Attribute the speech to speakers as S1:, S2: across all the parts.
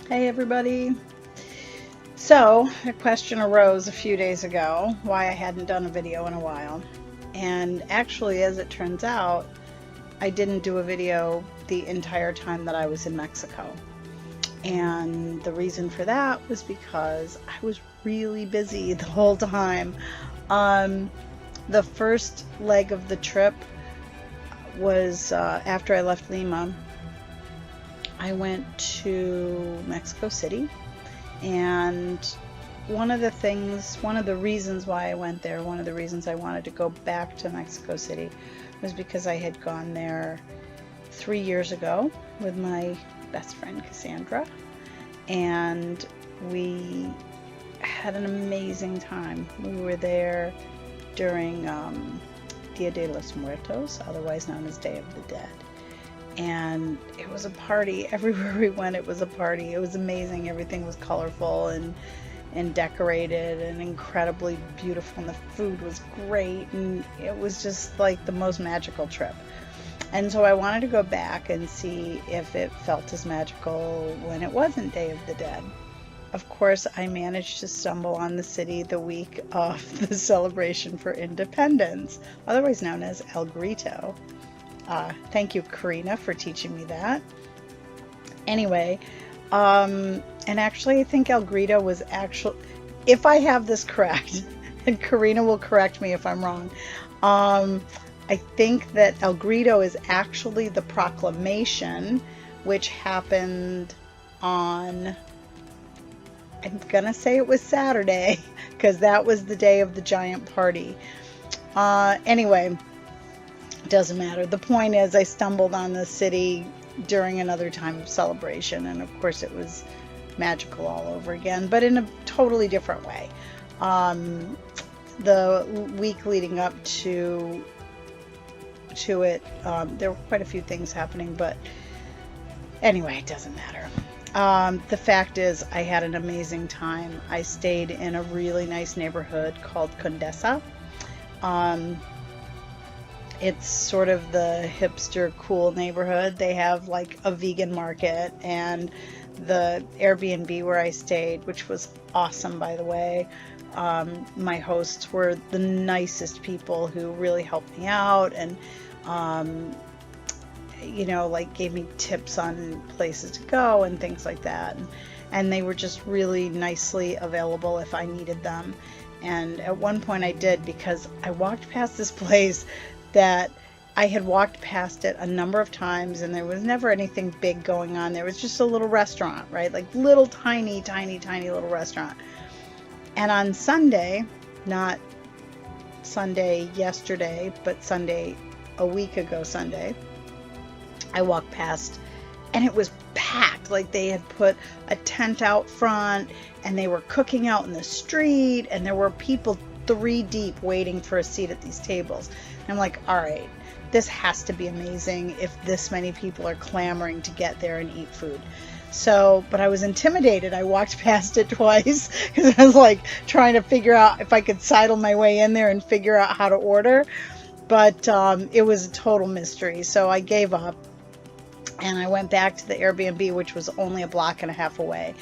S1: Hey everybody. So, a question arose a few days ago why I hadn't done a video in a while. And actually, as it turns out, I didn't do a video the entire time that I was in Mexico. And the reason for that was because I was really busy the whole time. Um, the first leg of the trip was after I left Lima. I went to Mexico City. And one of the reasons why I went there, one of the reasons I wanted to go back to Mexico City was because I had gone there 3 years ago with my best friend Cassandra, and we had an amazing time. We were there during Dia de los Muertos, otherwise known as Day of the Dead. And it was a party. Everywhere we went, it was a party. It was amazing. Everything was colorful and decorated and incredibly beautiful, and the food was great, and it was just like the most magical trip. And so I wanted to go back and see if it felt as magical when it wasn't Day of the Dead. Of course, I managed to stumble on the city the week of the celebration for independence, otherwise known as El Grito. Thank you, Karina, for teaching me that. Anyway, and actually, I think El Grito was actually, if I have this correct, and Karina will correct me if I'm wrong, I think that El Grito is actually the proclamation, which happened on, I'm gonna say it was Saturday, because that was the day of the giant party. Anyway, doesn't matter. The point is, I stumbled on the city during another time of celebration, and of course it was magical all over again, but in a totally different way. The week leading up to it, there were quite a few things happening, but anyway, it doesn't matter. The fact is, I had an amazing time. I stayed in a really nice neighborhood called Condesa. It's sort of the hipster cool neighborhood. They have like a vegan market, and the Airbnb where I stayed, which was awesome, by the way. My hosts were the nicest people who really helped me out, and like gave me tips on places to go and things like that. And they were just really nicely available if I needed them. And at one point I did, because I walked past this place that I had walked past it a number of times, and there was never anything big going on. There was just a little restaurant, right? Like little tiny little restaurant. And on Sunday, not Sunday yesterday, but Sunday a week ago Sunday, I walked past and it was packed. Like they had put a tent out front and they were cooking out in the street, and there were people 3 deep waiting for a seat at these tables. And I'm like, all right, this has to be amazing if this many people are clamoring to get there and eat food. So, but I was intimidated. I walked past it twice because I was like trying to figure out if I could sidle my way in there and figure out how to order. But it was a total mystery. So I gave up and I went back to the Airbnb, which was only a block and a half away.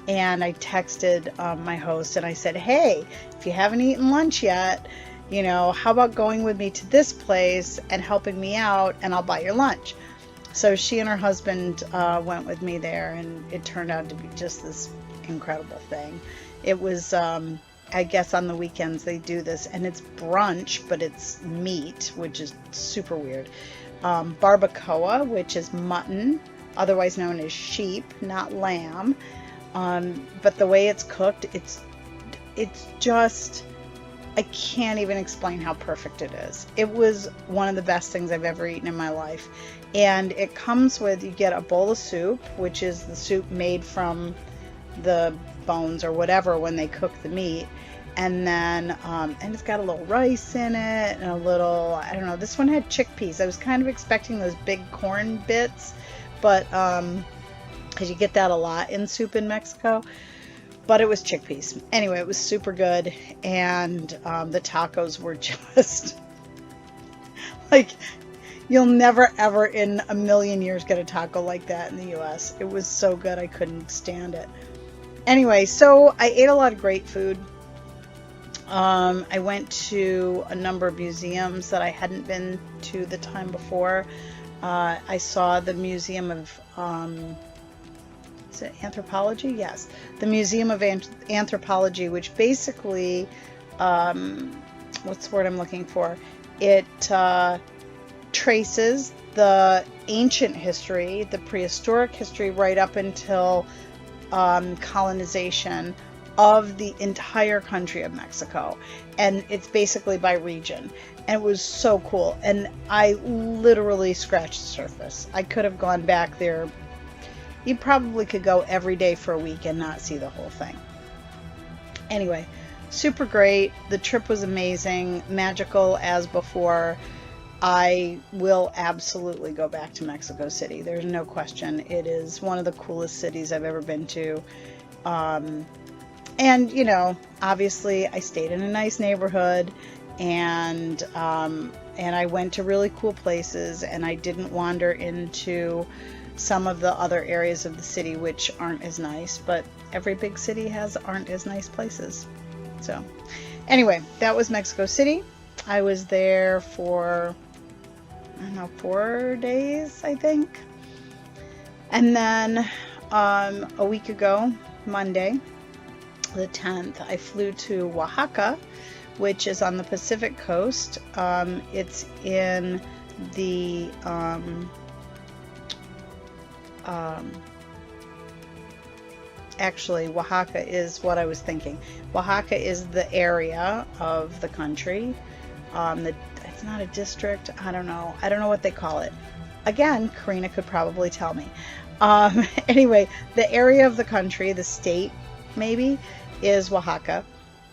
S1: And I texted my host and I said, hey, if you haven't eaten lunch yet, how about going with me to this place and helping me out, and I'll buy your lunch. So she and her husband went with me there, and it turned out to be just this incredible thing. It was, I guess on the weekends they do this, and it's brunch, but it's meat, which is super weird. Barbacoa, which is mutton, otherwise known as sheep, not lamb. But the way it's cooked, it's just, I can't even explain how perfect it is. It was one of the best things I've ever eaten in my life. And it comes with, you get a bowl of soup, which is the soup made from the bones or whatever when they cook the meat. And then, and it's got a little rice in it and a little, I don't know, this one had chickpeas. I was kind of expecting those big corn bits, but, because you get that a lot in soup in Mexico, but it was chickpeas. Anyway, it was super good, and the tacos were just like, You'll never ever in a million years get a taco like that in the US. It was so good, I couldn't stand it. Anyway, so I ate a lot of great food. I went to a number of museums that I hadn't been to the time before. I saw the Museum of is it anthropology? Yes, the Museum of Anthropology, which basically, what's the word I'm looking for? It traces the ancient history, the prehistoric history, right up until colonization of the entire country of Mexico. And it's basically by region. And it was so cool. And I literally scratched the surface. I could have gone back there. You probably could go every day for a week and not see the whole thing. Anyway, super great. The trip was amazing, magical as before. I will absolutely go back to Mexico City. There's no question. It is one of the coolest cities I've ever been to. And, you know, obviously I stayed in a nice neighborhood, and I went to really cool places, and I didn't wander into some of the other areas of the city which aren't as nice, but every big city has aren't as nice places. So anyway, that was Mexico City. I was there for, I don't know, 4 days, I think. And then a week ago, Monday, the 10th, I flew to Oaxaca, which is on the Pacific coast. It's in the actually, Oaxaca is what I was thinking. Oaxaca is the area of the country. It's not a district. I don't know what they call it. Again, Karina could probably tell me. Anyway, the area of the country, the state maybe, is Oaxaca.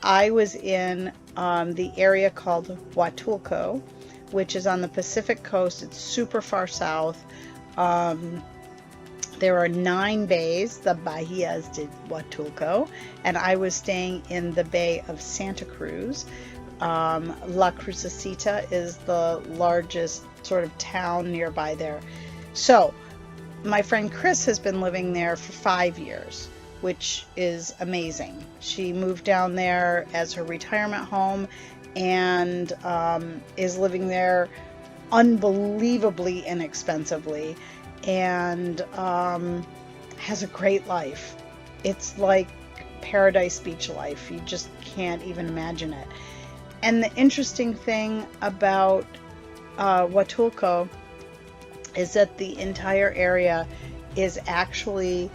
S1: I was in the area called Huatulco, which is on the Pacific coast. It's super far south. There are 9 bays, the Bahías de Huatulco, and I was staying in the Bay of Santa Cruz. La Crucecita is the largest sort of town nearby there. So my friend Chris has been living there for 5 years, which is amazing. She moved down there as her retirement home and is living there unbelievably inexpensively, and has a great life. It's like paradise beach life. You just can't even imagine it. And the interesting thing about Huatulco is that the entire area is actually,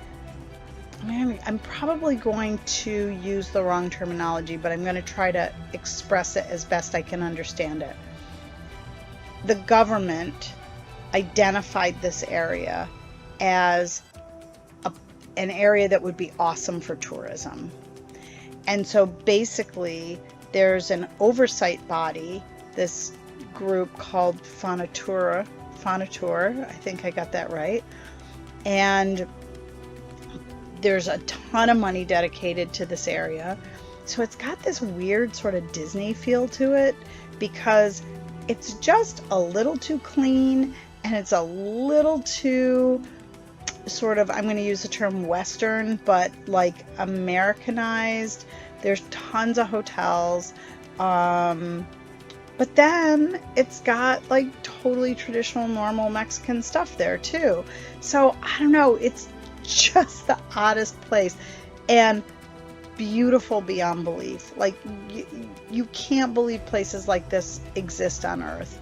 S1: I'm probably going to use the wrong terminology, but I'm going to try to express it as best I can understand it. The government identified this area as an area that would be awesome for tourism. And so basically there's an oversight body, this group called Fonatur, I think I got that right. And there's a ton of money dedicated to this area. So it's got this weird sort of Disney feel to it, because it's just a little too clean, and it's a little too sort of, I'm going to use the term Western, but like Americanized. There's tons of hotels. But then it's got like totally traditional, normal Mexican stuff there too. So I don't know, it's just the oddest place, and beautiful beyond belief. Like you can't believe places like this exist on Earth.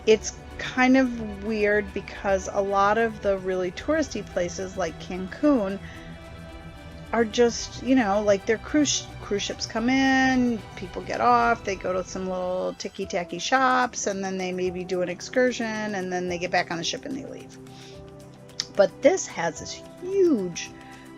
S1: It's kind of weird because a lot of the really touristy places like Cancun are just, you know, like their cruise ships come in, people get off, they go to some little ticky-tacky shops, and then they maybe do an excursion, and then they get back on the ship and they leave. But this has this huge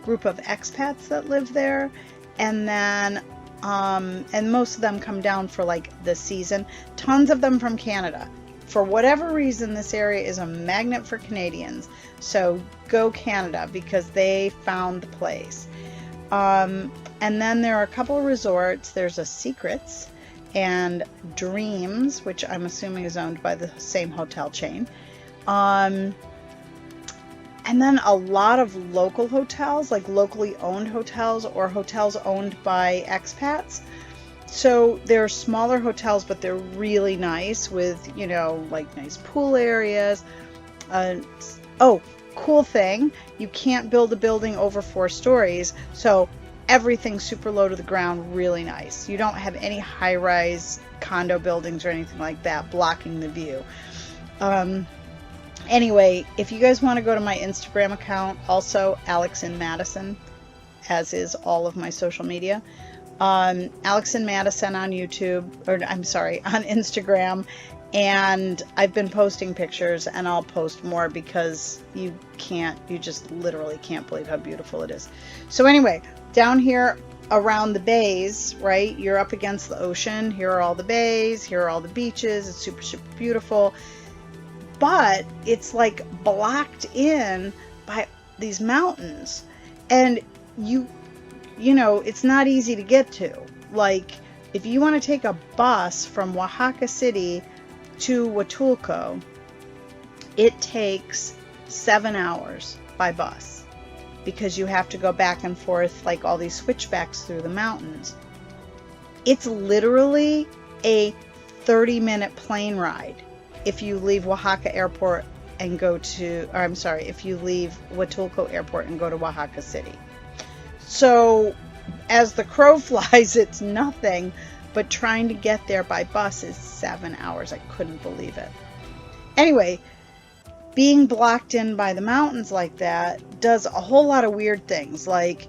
S1: group of expats that live there, and then and most of them come down for like the season. Tons of them from Canada. For whatever reason, this area is a magnet for Canadians. So go Canada, because they found the place. And then there are a couple of resorts. There's a Secrets, and Dreams, which I'm assuming is owned by the same hotel chain. And then a lot of local hotels, like locally owned hotels or hotels owned by expats. So they're smaller hotels, but they're really nice with, you know, like nice pool areas. Oh, cool thing, you can't build a building over 4 stories, so everything's super low to the ground, really nice. You don't have any high-rise condo buildings or anything like that blocking the view. Anyway, if you guys want to go to my Instagram account, also Alex in Madison, as is all of my social media. Alex in Madison on YouTube, or I'm sorry, on Instagram. And I've been posting pictures, and I'll post more because you just literally can't believe how beautiful it is. So anyway, down here around the bays, right, you're up against the ocean. Here are all the bays, here are all the beaches. It's super, super beautiful. But it's like blocked in by these mountains. And you know, it's not easy to get to. Like, if you want to take a bus from Oaxaca City to Huatulco, it takes 7 hours by bus because you have to go back and forth like all these switchbacks through the mountains. It's literally a 30-minute plane ride if you leave Oaxaca Airport and go to, or I'm sorry, if you leave Huatulco Airport and go to Oaxaca City. So as the crow flies, it's nothing. But trying to get there by bus is 7 hours. I couldn't believe it. Anyway, being blocked in by the mountains like that does a whole lot of weird things. Like,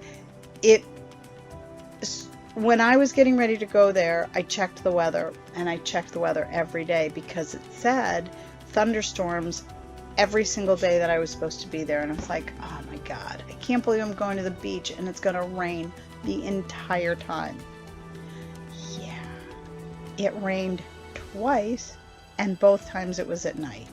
S1: when I was getting ready to go there, I checked the weather, and I checked the weather every day because it said thunderstorms every single day that I was supposed to be there. And I was like, oh my God, I can't believe I'm going to the beach and it's going to rain the entire time. It rained twice, and both times it was at night.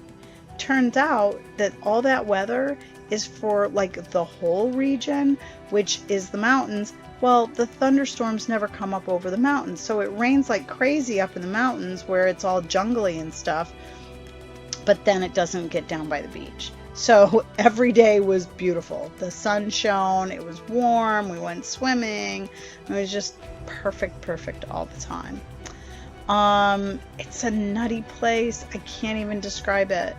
S1: Turns out that all that weather is for like the whole region, which is the mountains. Well, the thunderstorms never come up over the mountains, so it rains like crazy up in the mountains where it's all jungly and stuff, but then it doesn't get down by the beach. So every day was beautiful. The sun shone, it was warm, we went swimming. It was just perfect all the time. It's a nutty place. I can't even describe it.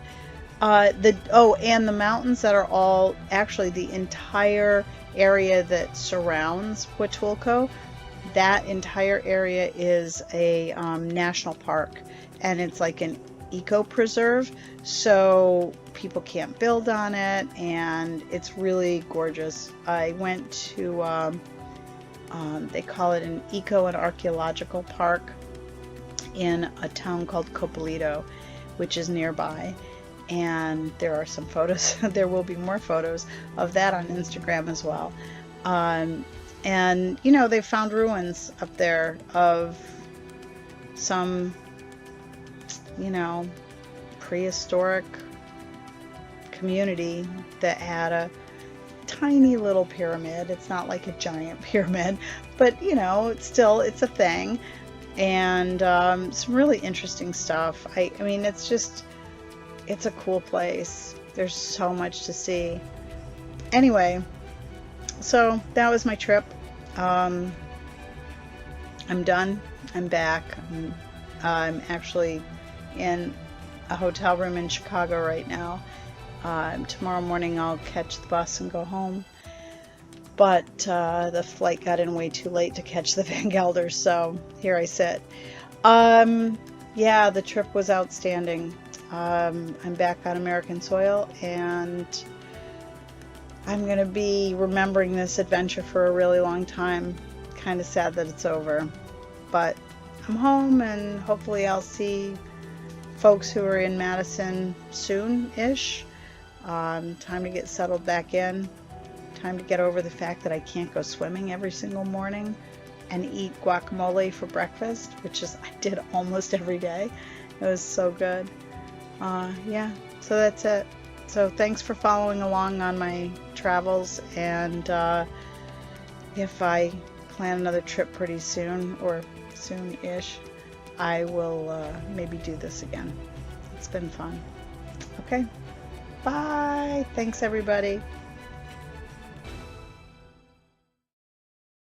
S1: And the mountains that are all, actually the entire area that surrounds Huatulco, that entire area is a national park, and it's like an eco preserve, so people can't build on it, and it's really gorgeous. I went to they call it an eco and archaeological park in a town called Copelito, which is nearby, and there are some photos. There will be more photos of that on Instagram as well. And you know, they found ruins up there of some, you know, prehistoric community that had a tiny little pyramid. It's not like a giant pyramid, but you know, it's a thing. And some really interesting stuff. I mean, it's a cool place. There's so much to see. Anyway, so that was my trip. I'm done. I'm back. I'm actually in a hotel room in Chicago right now. Tomorrow morning I'll catch the bus and go home. But the flight got in way too late to catch the Van Gelders, so here I sit. Yeah, the trip was outstanding. I'm back on American soil, and I'm going to be remembering this adventure for a really long time. Kind of sad that it's over. But I'm home, and hopefully I'll see folks who are in Madison soon-ish. Time to get settled back in. Time to get over the fact that I can't go swimming every single morning and eat guacamole for breakfast, which is I did almost every day. It was so good. Yeah, so that's it. So thanks for following along on my travels, and if I plan another trip pretty soon, or soon-ish, I will maybe do this again. It's been fun. Okay, bye. Thanks, everybody.